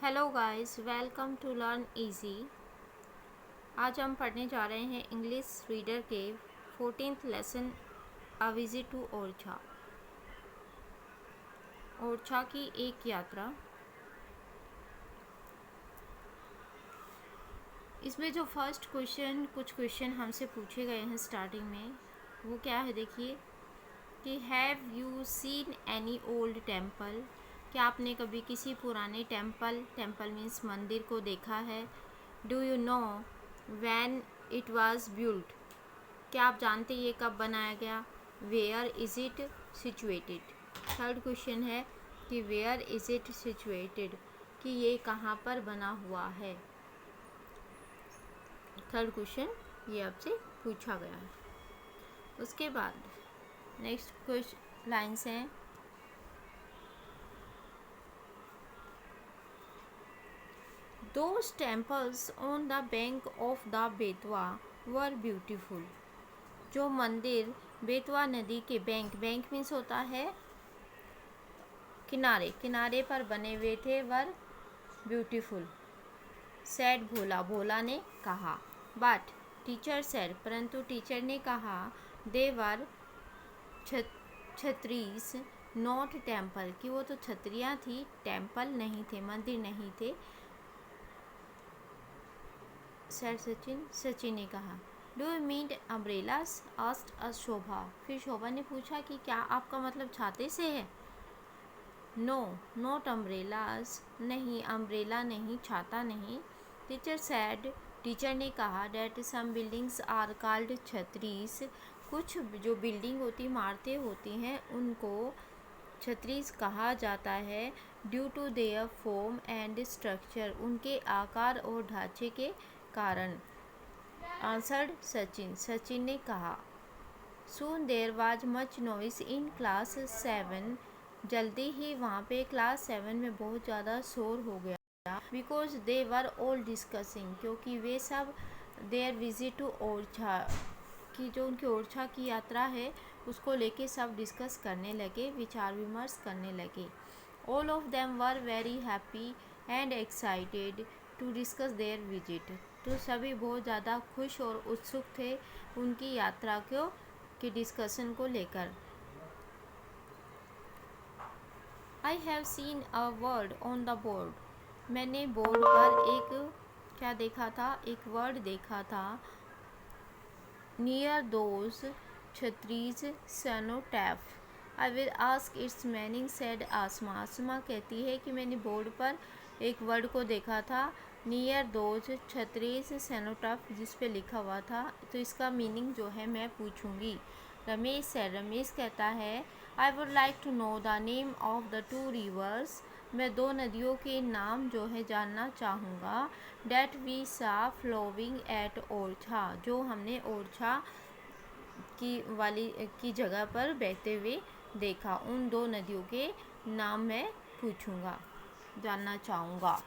Hello guys, welcome to learn easy. आज हम पढ़ने जा रहे हैं इंग्लिश रीडर के 14th lesson a visit to Orchha. Orchha की एक यात्रा। इसमें जो फर्स्ट कुछ क्वेश्चन हमसे पूछे गए हैं स्टार्टिंग में, वो क्या है देखिए कि have you seen any old temple. क्या आपने कभी किसी पुराने टेम्पल मीन्स मंदिर को देखा है। Do you know when it was built. क्या आप जानते ये कब बनाया गया। Where is it situated. Third question है कि वेयर इज़ इट सिचुएटेड, कि ये कहाँ पर बना हुआ है। थर्ड क्वेश्चन ये आपसे पूछा गया है। उसके बाद नेक्स्ट क्वेश्चन लाइन्स हैं। Those temples on the bank of the Betwa were beautiful। जो मंदिर बेतवा नदी के बैंक मीन्स होता है किनारे पर बने हुए थे, वर ब्यूटीफुल। सैड भोला ने कहा। बट टीचर सैड, परंतु टीचर ने कहा, दे वर छत्रीस नॉट टेम्पल, कि वो तो छतरियाँ थी, टेम्पल नहीं थे, मंदिर नहीं थे। सर सचिन ने कहा। Do you mean umbrellas asked us Shobha. फिर शोभा ने पूछा कि क्या आपका मतलब छाते से है। नो नॉट अम्ब्रेलास, नहीं अम्ब्रेला नहीं, छाता नहीं। टीचर सैड, टीचर ने कहा, that some buildings are called chhatris, कुछ जो बिल्डिंग होती इमारतें होती हैं उनको छतरीस कहा जाता है। Due to their form and structure, उनके आकार और ढांचे के कारण। आंसर्ड सचिन ने कहा। Soon there was much noise in class 7, जल्दी ही वहाँ पे क्लास 7 में बहुत ज़्यादा शोर हो गया। Because they were all discussing, क्योंकि वे सब देयर विजिट टू ओरछा, की जो उनकी ओरछा की यात्रा है उसको लेके सब डिस्कस करने लगे, विचार विमर्श करने लगे। All of them were very happy and excited to discuss their visit, तो सभी बहुत ज़्यादा खुश और उत्सुक थे उनकी यात्रा के डिस्कशन को लेकर। I have seen a word on the board, मैंने बोर्ड पर एक क्या देखा था, एक वर्ड देखा था। Near those chhatris cenotaph, I will ask its meaning said Asma. Asma कहती है कि मैंने बोर्ड पर एक वर्ड को देखा था, नियर दोज छत्रीज सेनोटैफ, जिस पे लिखा हुआ था, तो इसका मीनिंग जो है मैं पूछूंगी। रमेश कहता है, I would like to know the name of the two rivers, मैं दो नदियों के नाम जो है जानना चाहूँगा। That we saw flowing at Orchha, जो हमने ओरछा की जगह पर बहते हुए देखा, उन दो नदियों के नाम मैं पूछूंगा, जानना चाहूँगा।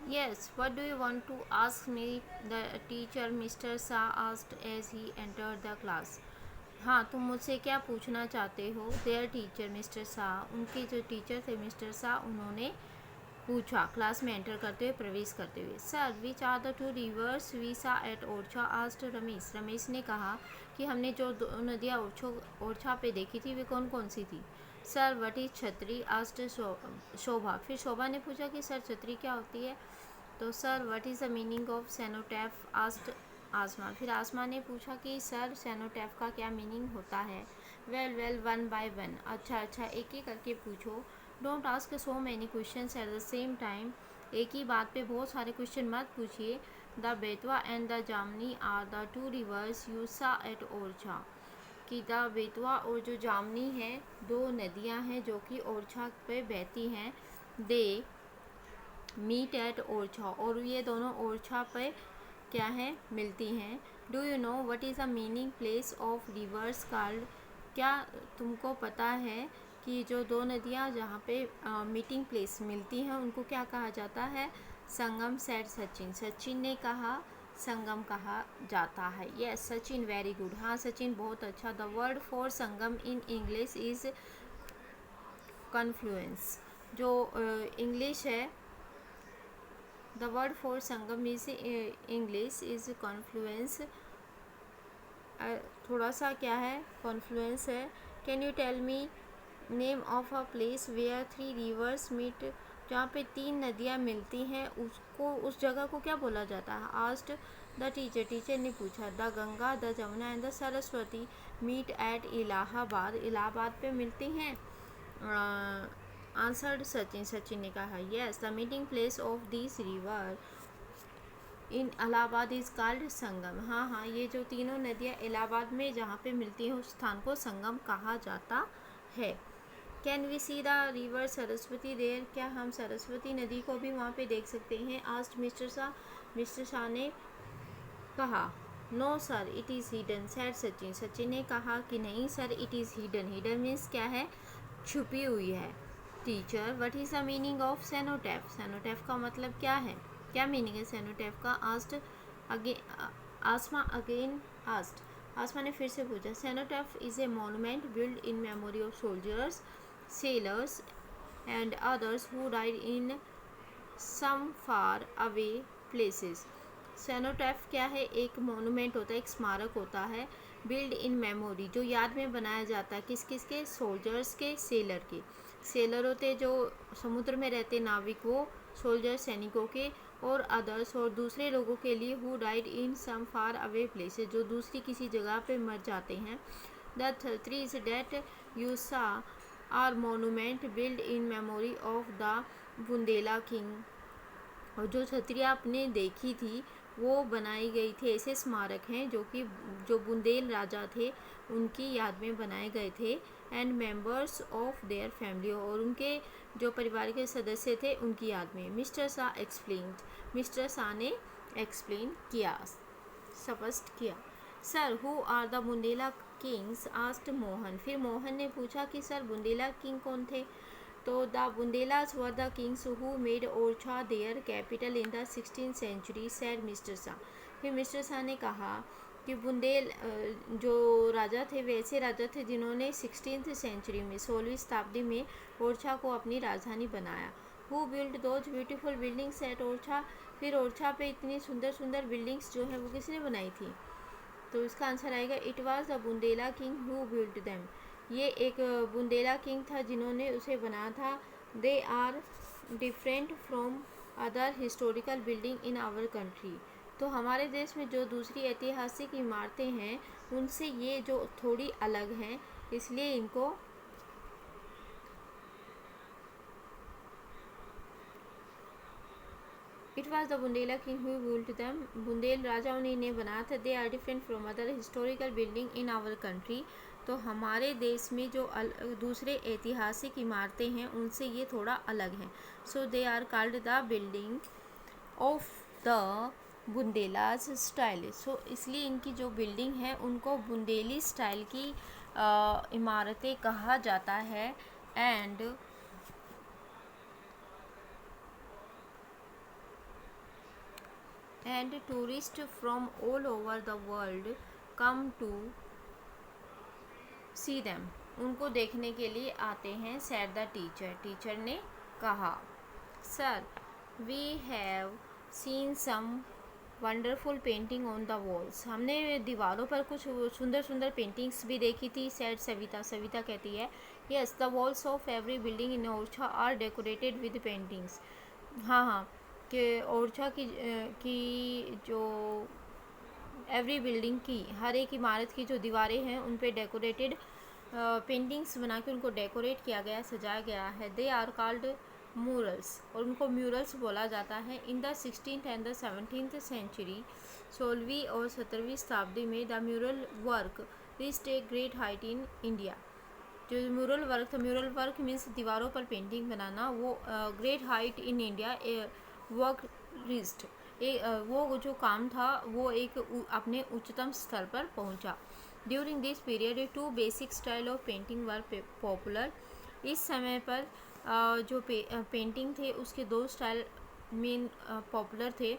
Yes, what do you want to ask me? The teacher Mr. Shah asked as he entered the class. हाँ, तुम मुझसे क्या पूछना चाहते हो? Their teacher Mr. Shah, उनके जो टीचर थे मिस्टर शाह, उन्होंने पूछा क्लास में एंटर करते हुए, प्रवेश करते हुए। Sir which are the two rivers we saw at Orchha asked Ramesh. Ramesh ने कहा कि हमने जो दो नदियाँ ओरछा पे देखी थी वे कौन कौन सी थी। सर वट इज छतरी आस्क्ड शोभा। फिर शोभा ने पूछा कि सर छतरी क्या होती है। तो sir what is the meaning of cenotaph asked Asma. फिर आसमा ने पूछा कि सर सेनोटैफ का क्या मीनिंग होता है। वेल वन बाय वन, अच्छा एक एक करके पूछो। Don't ask so many question at the same time, एक ही बात पे बहुत सारे क्वेश्चन मत पूछिए। The Betwa and the Jamni are the two rivers you saw at Orchha, कि द बेतवा और जो जामनी है दो नदियां हैं जो कि ओरछा पे बहती हैं। दे मीट एट ओरछा, और ये दोनों ओरछा पे क्या है, मिलती हैं। Do you know what is the meaning place of reverse called क्या तुमको पता है कि जो दो नदियाँ जहाँ पे मीटिंग प्लेस मिलती हैं उनको क्या कहा जाता है? संगम, सेड सचिन। सचिन ने कहा संगम कहा जाता है। Yes Sachin, very good. हाँ सचिन, बहुत अच्छा। The word for sangam in English is confluence. जो इंग्लिश है, the word for sangam is English is confluence. थोड़ा सा क्या है, कॉन्फ्लुएंस है। Can you tell me name of a place where 3 rivers meet? जहाँ पे 3 नदियाँ मिलती हैं उसको, उस जगह को क्या बोला जाता है? आस्ट द टीचर, टीचर ने पूछा। The Ganga, the Jamuna and the Saraswati meet at Allahabad, Allahabad पे मिलती हैं। आंसर्ड सचिन, सचिन ने कहा yes the meeting place of this river in Allahabad is called Sangam. हाँ हाँ, ये जो तीनों नदियाँ इलाहाबाद में जहाँ पे मिलती हैं उस स्थान को संगम कहा जाता है। Can you see the river Saraswati there? क्या हम सरस्वती नदी को भी वहाँ पे देख सकते हैं? Asked mister Shah, mister Shah ने कहा। No sir it is hidden, said Sachin, Sachin ने कहा कि नहीं sir it is hidden. Hidden means क्या है? छुपी हुई है। Teacher what is the meaning of cenotaph? Cenotaph का मतलब क्या है? क्या मीनिंग है सेनोटैफ का? Asked again, Asma again asked, Asma ने फिर से पूछा। Cenotaph is a monument build in memory of soldiers, sellers and others who died in some far away places. Cenotaph क्या है? एक मोनूमेंट होता है, एक स्मारक होता है, बिल्ड इन मेमोरी, जो याद में बनाया जाता है। किस किस के? सोल्जर्स के, सेलर के। सेलर होते जो समुद्र में रहते नाविक, वो सोल्जर सैनिकों के, और अदर्स और दूसरे लोगों के लिए, who died in some far away places, जो दूसरी किसी जगह पे मर जाते हैं। The trees that you saw are monument build in memory of the Bundela king. और जो छतरियाँ आपने देखी थी वो बनाई गई थी, ऐसे स्मारक हैं जो कि जो बुंदेल राजा थे उनकी याद में बनाए गए थे। And members of their family, और उनके जो परिवार के सदस्य थे उनकी याद में। Mister Shah explain, mister Shah ने एक्सप्लेन किया, स्पष्ट किया। Sir who are the Bundela kings? Asked Mohan. फिर मोहन ने पूछा कि सर बुंदेला किंग कौन थे? तो the Bundelas were the kings who made Orchha their capital in the 16th century, said mister Shah. फिर मिस्टर शाह ने कहा कि बुंदेल जो राजा थे वैसे राजा थे जिन्होंने 16th सेंचुरी में, 16वीं शताब्दी में ओरछा को अपनी राजधानी बनाया। Who build those beautiful buildings eight Orchha? फिर ओरछा पे इतनी सुंदर सुंदर बिल्डिंग्स जो है वो किसने बनाई थी? तो इसका आंसर आएगा it was the Bundela king who build them. ये एक बुंदेला किंग था जिन्होंने उसे बनाया था। They are different from other historical building in our country. तो हमारे देश में जो दूसरी ऐतिहासिक इमारतें हैं उनसे ये जो थोड़ी अलग हैं, इसलिए इनको it was the Bundela king who built them. Bundel राजाओं ने इन्हें बनाया था। They are different from other historical building in our country. तो हमारे देश में जो दूसरे ऐतिहासिक इमारतें हैं उनसे ये थोड़ा अलग हैं। So they are called the building of the Bundelas style. So इसलिए इनकी जो बिल्डिंग है उनको बुंदेली स्टाइल की इमारतें कहा जाता है। and tourists from all over the world come to see them। उनको देखने के लिए आते हैं, said the teacher, टीचर ने कहा। Sir we have seen some wonderful painting on the walls. हमने दीवारों पर कुछ सुंदर सुंदर पेंटिंग्स भी देखी थी, सैड सविता। सविता कहती है yes the walls of every building in Orchha are decorated with paintings. हाँ हाँ, कि ओरछा की जो एवरी बिल्डिंग की, हर एक इमारत की जो दीवारें हैं उन पे डेकोरेटेड पेंटिंग्स बना के उनको डेकोरेट किया गया, सजाया गया है। दे आर कॉल्ड म्यूरल्स, और उनको म्यूरल्स बोला जाता है। In the 16th and the 17th century, 16वीं और 17वीं शताब्दी में the mural work reached a great height in India. जो म्यूरल वर्क था, म्यूरल वर्क मीन्स दीवारों पर पेंटिंग बनाना, वो great height in India work reached, वो जो काम था वो एक अपने उच्चतम स्तर पर पहुंचा। During this period two basic style of painting were popular. इस समय पर जो पेंटिंग थे उसके दो स्टाइल मेन पॉपुलर थे,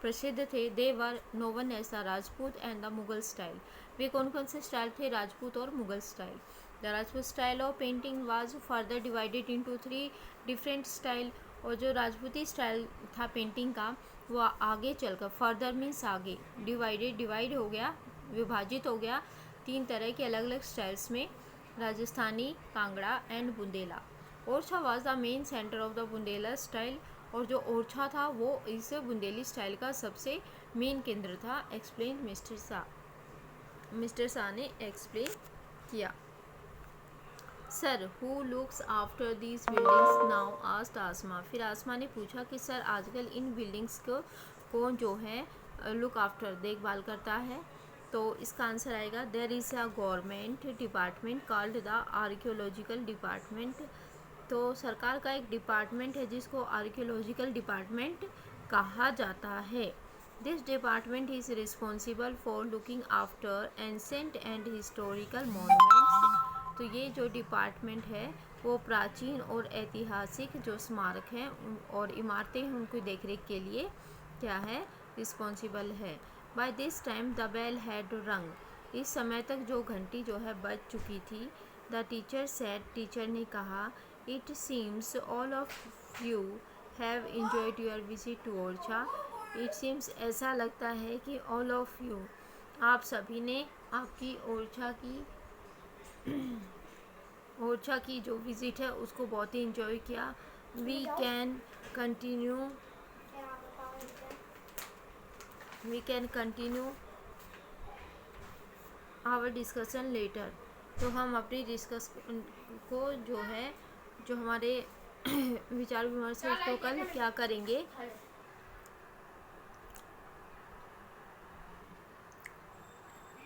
प्रसिद्ध थे। They were known as the Rajput and the Mughal style. वे कौन कौन से स्टाइल थे? राजपूत और Mughal style. The Rajput style of painting was further divided into 3 different style. और जो राजपूती स्टाइल था पेंटिंग का वो आगे चलकर, फर्दर मीन्स आगे, डिवाइड हो गया, विभाजित हो गया 3 तरह के अलग अलग स्टाइल्स में, Rajasthani, Kangra and Bundela. Orchha was the main centre of the Bundela style. और जो ओरछा था वो इस बुंदेली स्टाइल का सबसे मेन केंद्र था। एक्सप्लेन मिस्टर शाह ने एक्सप्लेन किया। Sir who looks after these buildings now? Asked Asma. फिर आसमा ने पूछा कि सर आजकल इन बिल्डिंग्स को कौन जो है लुक आफ्टर, देखभाल करता है? तो इसका आंसर आएगा there is a government department called the archaeological department. तो सरकार का एक डिपार्टमेंट है जिसको आर्कियोलॉजिकल डिपार्टमेंट कहा जाता है। This department is responsible for looking after ancient and historical monuments. तो ये जो डिपार्टमेंट है वो प्राचीन और ऐतिहासिक जो स्मारक हैं और इमारतें हैं उनकी देखरेख के लिए क्या है? रिस्पॉन्सिबल है। By this time the bell had rung. इस समय तक जो घंटी जो है बज चुकी थी। द टीचर सेड, टीचर ने कहा, it seems all of you have enjoyed your visit to Orchha. It seems ऐसा लगता है कि ऑल ऑफ यू, आप सभी ने आपकी ओरछा की जो विज़िट है उसको बहुत ही इंजॉय किया। We can continue our discussion later. तो हम अपनी डिस्कस को जो है, जो हमारे विचार विमर्श है उसको कल क्या करेंगे?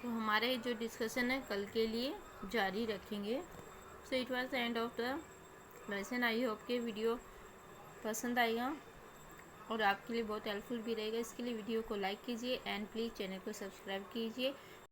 तो हमारे जो डिस्कशन है कल के लिए जारी रखेंगे। So it was the end of the lesson. I hope के वीडियो पसंद आएगा और आपके लिए बहुत हेल्पफुल भी रहेगा। इसके लिए वीडियो को लाइक कीजिए एंड प्लीज़ चैनल को सब्सक्राइब कीजिए।